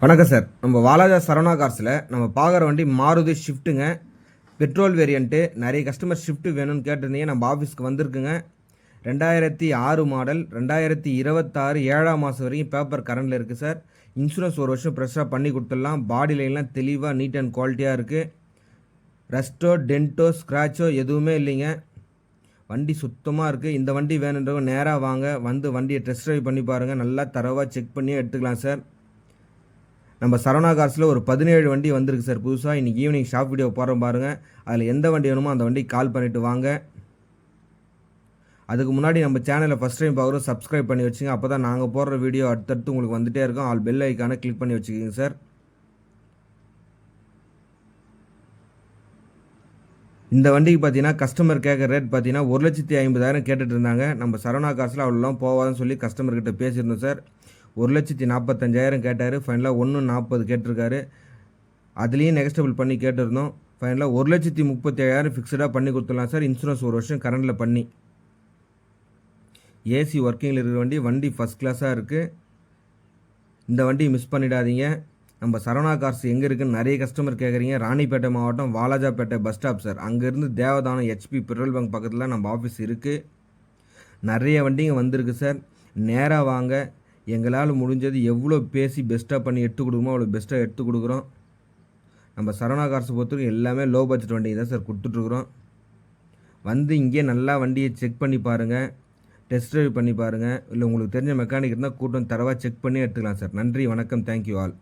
வணக்கம் சார். நம்ம வாலாஜா சரவணா கார்ஸில் நம்ம பார்க்குற வண்டி மாருதி ஷிஃப்ட்டுங்க. Petrol variant. நிறைய கஸ்டமர் ஷிஃப்ட் வேணும்னு கேட்டிருந்தீங்க. நம்ம ஆஃபீஸ்க்கு வந்திருக்குங்க. 2006 மாடல், 2026 7ஆம் மாதம் வரைக்கும் பேப்பர் கரண்டில் இருக்குது சார். இன்சூரன்ஸ் ஒரு வருஷம் ஃப்ரெஷ்ஷாக பண்ணி கொடுத்துடலாம். பாடி லைன்லாம் தெளிவாக நீட் அண்ட் குவாலிட்டியாக இருக்குது. ரஸ்ட்டோ டென்ட்டோ ஸ்க்ராச்சோ எதுவுமே இல்லைங்க. வண்டி சுத்தமாக இருக்குது. இந்த வண்டி வேணுன்றவங்க நேராக வாங்க, வந்து வண்டியை டெஸ்ட் ட்ரைவ் பண்ணி பாருங்கள். நல்லா தரவாக செக் பண்ணி எடுத்துக்கலாம் சார். நம்ம சரவணா கார்ஸில் ஒரு 17 வண்டி வந்திருக்கு சார் புதுசாக. இன்றைக்கி ஈவினிங் ஷாப் வீடியோ போடுறோம் பாருங்கள். அதில் எந்த வண்டி வேணுமோ அந்த வண்டிக்கு கால் பண்ணிவிட்டு வாங்க. அதுக்கு முன்னாடி நம்ம சேனலை ஃபஸ்ட் டைம் பார்க்குறோம், சப்ஸ்கிரைப் பண்ணி வச்சுங்க. அப்போ தான் நாங்கள் போடுற வீடியோ அடுத்தடுத்து உங்களுக்கு வந்துகிட்டே இருக்கோம். ஆல் பெல் ஐக்கானை கிளிக் பண்ணி வச்சுக்கிங்க சார். இந்த வண்டிக்கு பார்த்தீங்கன்னா கஸ்டமர் கேட்குற ரேட் பார்த்தீங்கன்னா 1,50,000 கேட்டுட்டு இருந்தாங்க. நம்ம சரவணா கார்ஸில் அவ்வளோலாம் போவாதுன்னு சொல்லி கஸ்டமர்கிட்ட பேசியிருந்தோம் சார். 1,45,000 கேட்டார். ஃபைனலாக 1,40,000 கேட்டிருக்காரு. அதுலேயும் நெகஸ்டபிள் பண்ணி கேட்டிருந்தோம். ஃபைனலாக 1,37,000 ஃபிக்ஸடாக பண்ணி கொடுத்துடலாம் சார். இன்சூரன்ஸ் ஒரு வருஷம் கரண்டில் பண்ணி. ஏசி ஒர்க்கிங்கில் இருக்கிற வண்டி. வண்டி ஃபஸ்ட் கிளாஸாக இருக்குது. இந்த வண்டியை மிஸ் பண்ணிடாதீங்க. நம்ம சரவணா கார்ஸ் எங்கே இருக்குன்னு நிறைய கஸ்டமர் கேட்குறீங்க. ராணிப்பேட்டை மாவட்டம் வாலாஜாப்பேட்டை பஸ் ஸ்டாப் சார். அங்கேருந்து தேவதானம் ஹெச்பி பெட்ரோல் பங்க் பக்கத்தில் நம்ம ஆஃபீஸ் இருக்குது. நிறைய வண்டிங்க வந்திருக்கு சார். நேராக வாங்க. எங்களால் முடிஞ்சது எவ்வளோ பேசி பெஸ்ட்டாக பண்ணி எடுத்து கொடுக்குமோ அவ்வளோ பெஸ்ட்டாக எடுத்து கொடுக்குறோம். நம்ம சரவணா கார்ஸை பொறுத்தவரைக்கும் எல்லாமே லோ பட்ஜெட் வண்டி தான் சார் கொடுத்துட்ருக்குறோம். வந்து இங்கே நல்லா வண்டியை செக் பண்ணி பாருங்கள், டெஸ்ட் ட்ரைவ் பண்ணி பாருங்கள். இல்லை உங்களுக்கு தெரிஞ்ச மெக்கானிக் இருந்தால் கூட்டம் தரவாக செக் பண்ணி எடுத்துக்கலாம் சார். நன்றி, வணக்கம், தேங்க்யூ ஆல்.